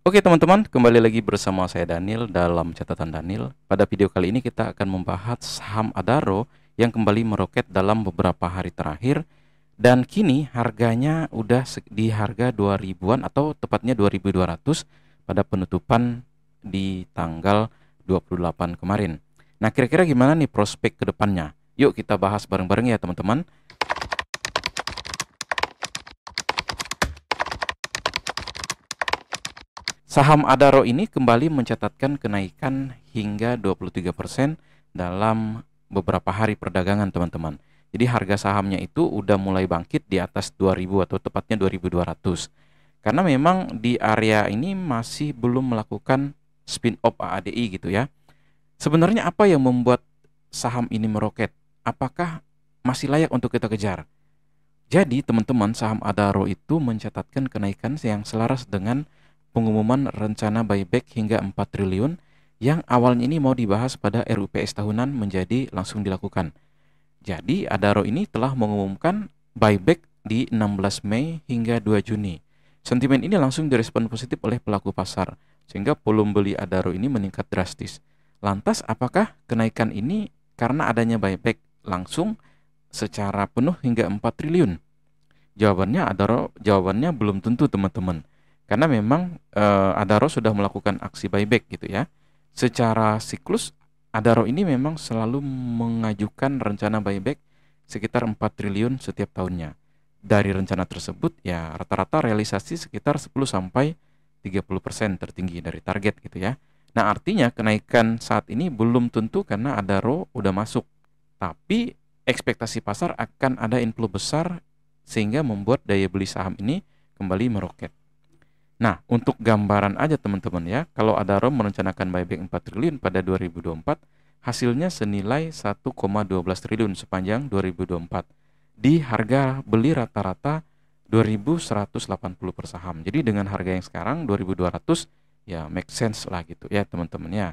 Oke teman-teman, kembali lagi bersama saya Daniel dalam catatan Daniel. Pada video kali ini kita akan membahas saham Adaro yang kembali meroket dalam beberapa hari terakhir dan kini harganya udah di harga 2000-an atau tepatnya 2200 pada penutupan di tanggal 28 kemarin. Nah, kira-kira gimana nih prospek ke depannya? Yuk kita bahas bareng-bareng ya teman-teman. Saham Adaro ini kembali mencatatkan kenaikan hingga 23% dalam beberapa hari perdagangan, teman-teman. Jadi harga sahamnya itu udah mulai bangkit di atas 2000 atau tepatnya 2200. Karena memang di area ini masih belum melakukan spin off AADI gitu ya. Sebenarnya apa yang membuat saham ini meroket? Apakah masih layak untuk kita kejar? Jadi, teman-teman, saham Adaro itu mencatatkan kenaikan yang selaras dengan pengumuman rencana buyback hingga 4 triliun yang awalnya ini mau dibahas pada RUPS tahunan menjadi langsung dilakukan. Jadi, Adaro ini telah mengumumkan buyback di 16 Mei hingga 2 Juni. Sentimen ini langsung direspon positif oleh pelaku pasar, sehingga volume beli Adaro ini meningkat drastis. Lantas, apakah kenaikan ini karena adanya buyback langsung secara penuh hingga 4 triliun? Jawabannya belum tentu, teman-teman. Karena memang Adaro sudah melakukan aksi buyback gitu ya. Secara siklus Adaro ini memang selalu mengajukan rencana buyback sekitar 4 triliun setiap tahunnya. Dari rencana tersebut ya rata-rata realisasi sekitar 10 sampai 30% tertinggi dari target gitu ya. Nah, artinya kenaikan saat ini belum tentu karena Adaro udah masuk. Tapi ekspektasi pasar akan ada inflow besar sehingga membuat daya beli saham ini kembali meroket. Nah, untuk gambaran aja teman-teman ya, kalau Adaro merencanakan buyback 4 triliun pada 2024, hasilnya senilai 1,12 triliun sepanjang 2024 di harga beli rata-rata 2180 per saham. Jadi dengan harga yang sekarang 2200 ya make sense lah gitu ya teman-teman ya.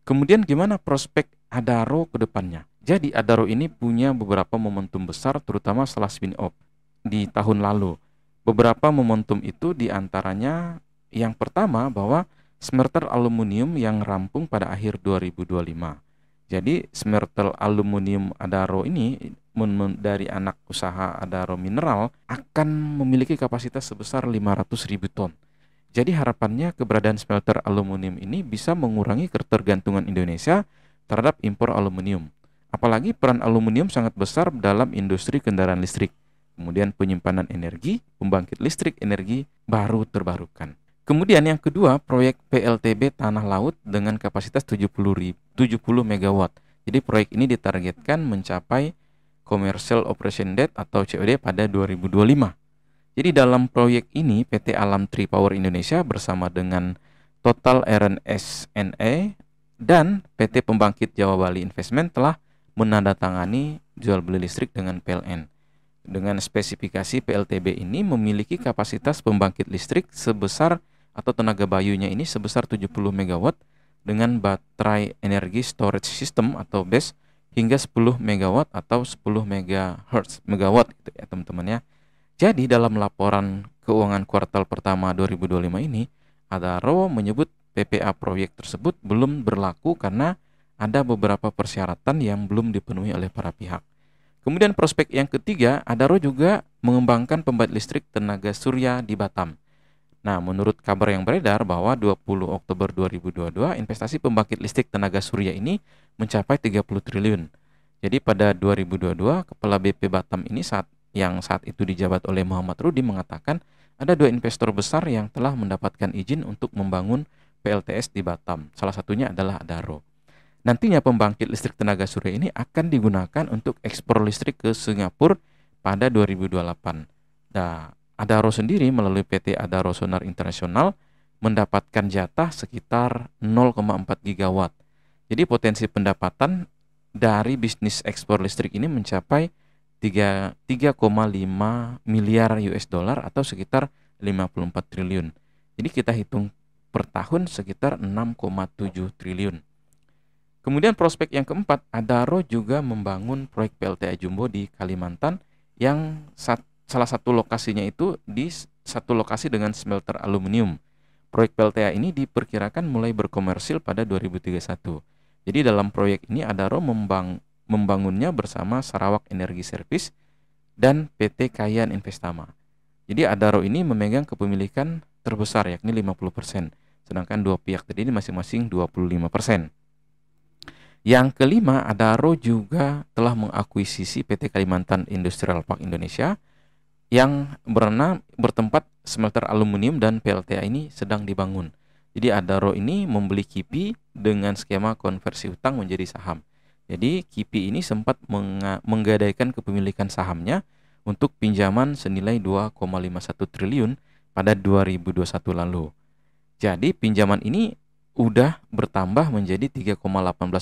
Kemudian gimana prospek Adaro ke depannya? Jadi Adaro ini punya beberapa momentum besar terutama setelah spin off di tahun lalu. Beberapa momentum itu diantaranya yang pertama bahwa smelter aluminium yang rampung pada akhir 2025. Jadi smelter aluminium Adaro ini dari anak usaha Adaro Mineral akan memiliki kapasitas sebesar 500.000 ton. Jadi harapannya keberadaan smelter aluminium ini bisa mengurangi ketergantungan Indonesia terhadap impor aluminium. Apalagi peran aluminium sangat besar dalam industri kendaraan listrik, kemudian penyimpanan energi, pembangkit listrik energi baru terbarukan. Kemudian yang kedua, proyek PLTB Tanah Laut dengan kapasitas 70 megawatt. Jadi proyek ini ditargetkan mencapai commercial operation date atau COD pada 2025. Jadi dalam proyek ini PT Alam Tripower Indonesia bersama dengan Total RNSNE dan PT Pembangkit Jawa Bali Investment telah menandatangani jual beli listrik dengan PLN. Dengan spesifikasi PLTB ini memiliki kapasitas pembangkit listrik sebesar atau tenaga bayunya ini sebesar 70 MW dengan baterai energi storage system atau BESS hingga 10 MW atau 10 MHz megawatt gitu ya teman-teman ya. Jadi dalam laporan keuangan kuartal pertama 2025 ini, Adaro menyebut PPA proyek tersebut belum berlaku karena ada beberapa persyaratan yang belum dipenuhi oleh para pihak. Kemudian prospek yang ketiga, Adaro juga mengembangkan pembangkit listrik tenaga surya di Batam. Nah, menurut kabar yang beredar bahwa 20 Oktober 2022, investasi pembangkit listrik tenaga surya ini mencapai 30 triliun. Jadi pada 2022, Kepala BP Batam ini saat itu dijabat oleh Muhammad Rudi mengatakan ada 2 investor besar yang telah mendapatkan izin untuk membangun PLTS di Batam. Salah satunya adalah Adaro. Nantinya pembangkit listrik tenaga surya ini akan digunakan untuk ekspor listrik ke Singapura pada 2028. Nah, Adaro sendiri melalui PT Adaro Sonar Internasional mendapatkan jatah sekitar 0,4 gigawatt. Jadi potensi pendapatan dari bisnis ekspor listrik ini mencapai 3,5 miliar US dollar atau sekitar 54 triliun. Jadi kita hitung per tahun sekitar 6,7 triliun. Kemudian prospek yang keempat, Adaro juga membangun proyek PLTA Jumbo di Kalimantan yang salah satu lokasinya itu di satu lokasi dengan smelter aluminium. proyek PLTA ini diperkirakan mulai berkomersil pada 2031. Jadi dalam proyek ini Adaro membangunnya bersama Sarawak Energi Service dan PT Kayan Investama. Jadi Adaro ini memegang kepemilikan terbesar yakni 50%, sedangkan dua pihak tadi ini masing-masing 25%. Yang kelima, Adaro juga telah mengakuisisi PT Kalimantan Industrial Park Indonesia yang bertempat smelter aluminium dan PLTA ini sedang dibangun. Jadi Adaro ini membeli KIPI dengan skema konversi hutang menjadi saham. Jadi KIPI ini sempat menggadaikan kepemilikan sahamnya untuk pinjaman senilai 2,51 triliun pada 2021 lalu. Jadi pinjaman ini udah bertambah menjadi 3,18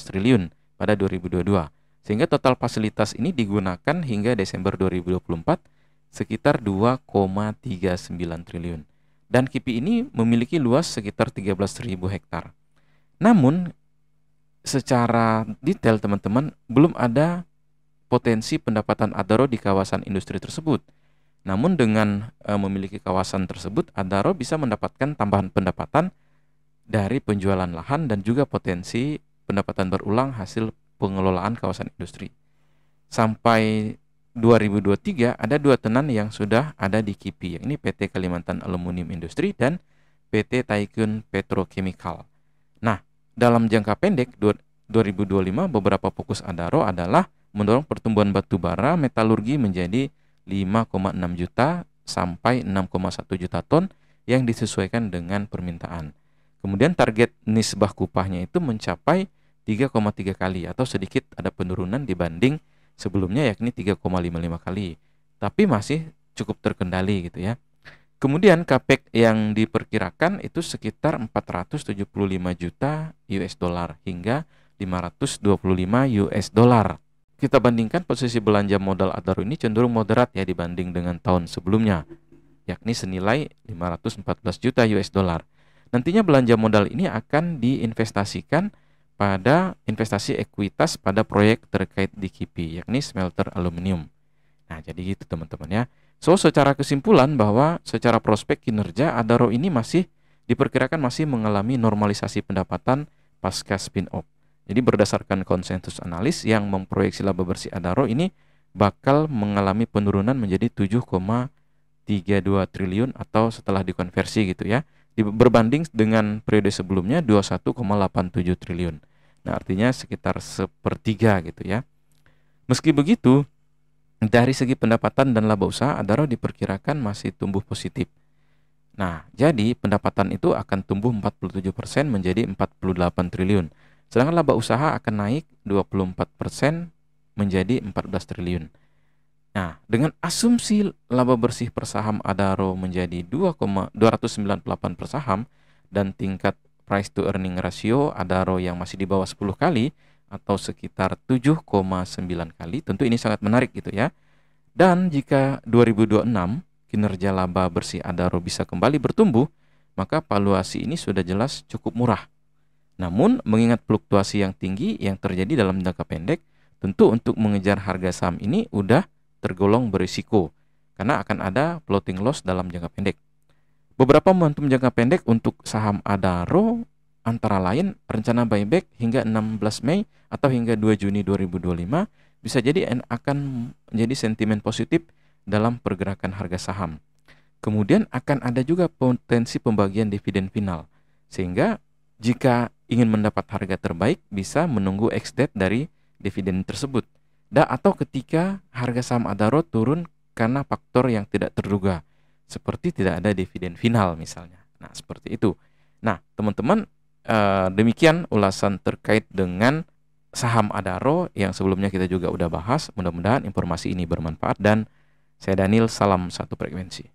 triliun pada 2022. Sehingga total fasilitas ini digunakan hingga Desember 2024 sekitar 2,39 triliun. Dan KIPI ini memiliki luas sekitar 13.000 hektar. Namun secara detail teman-teman belum ada potensi pendapatan Adaro di kawasan industri tersebut. Namun dengan memiliki kawasan tersebut, Adaro bisa mendapatkan tambahan pendapatan dari penjualan lahan dan juga potensi pendapatan berulang hasil pengelolaan kawasan industri. Sampai 2023 ada dua tenan yang sudah ada di KIPI, yakni PT Kalimantan Aluminium Industri dan PT Taikun Petrochemical. Nah, dalam jangka pendek 2025 beberapa fokus Adaro adalah mendorong pertumbuhan batubara metalurgi menjadi 5,6 juta sampai 6,1 juta ton yang disesuaikan dengan permintaan. Kemudian target nisbah kupahnya itu mencapai 3,3 kali atau sedikit ada penurunan dibanding sebelumnya yakni 3,55 kali. Tapi masih cukup terkendali gitu ya. Kemudian capex yang diperkirakan itu sekitar 475 juta US dollar hingga 525 US dollar. Kita bandingkan posisi belanja modal Adaro ini cenderung moderat ya dibanding dengan tahun sebelumnya, yakni senilai 514 juta US dollar. Nantinya belanja modal ini akan diinvestasikan pada investasi ekuitas pada proyek terkait di KIPI, yakni smelter aluminium. Nah, jadi gitu teman-teman ya. So, secara kesimpulan bahwa secara prospek kinerja Adaro ini diperkirakan masih mengalami normalisasi pendapatan pasca spin-off. Jadi berdasarkan konsensus analis yang memproyeksi laba bersih Adaro ini bakal mengalami penurunan menjadi 7,32 triliun atau setelah dikonversi gitu ya. Berbanding dengan periode sebelumnya 21,87 triliun. Nah, artinya sekitar sepertiga gitu ya. Meski begitu, dari segi pendapatan dan laba usaha, Adaro diperkirakan masih tumbuh positif. Nah, jadi pendapatan itu akan tumbuh 47% menjadi 48 triliun. Sedangkan laba usaha akan naik 24% menjadi 14 triliun. Nah, dengan asumsi laba bersih per saham Adaro menjadi 2,298 per saham dan tingkat price to earning ratio Adaro yang masih di bawah 10 kali atau sekitar 7,9 kali, tentu ini sangat menarik gitu ya. Dan jika 2026 kinerja laba bersih Adaro bisa kembali bertumbuh, maka valuasi ini sudah jelas cukup murah. Namun, mengingat fluktuasi yang tinggi yang terjadi dalam jangka pendek, tentu untuk mengejar harga saham ini udah tergolong berisiko karena akan ada floating loss dalam jangka pendek. Beberapa momentum jangka pendek untuk saham Adaro antara lain rencana buyback hingga 16 Mei atau hingga 2 Juni 2025 bisa jadi akan menjadi sentimen positif dalam pergerakan harga saham. Kemudian akan ada juga potensi pembagian dividen final. Sehingga jika ingin mendapat harga terbaik bisa menunggu ex-date dari dividen tersebut. Atau ketika harga saham Adaro turun karena faktor yang tidak terduga, seperti tidak ada dividen final misalnya. Nah, seperti itu. Nah, teman-teman, demikian ulasan terkait dengan saham Adaro yang sebelumnya kita juga udah bahas. Mudah-mudahan informasi ini bermanfaat dan saya Daniel, salam satu frekuensi.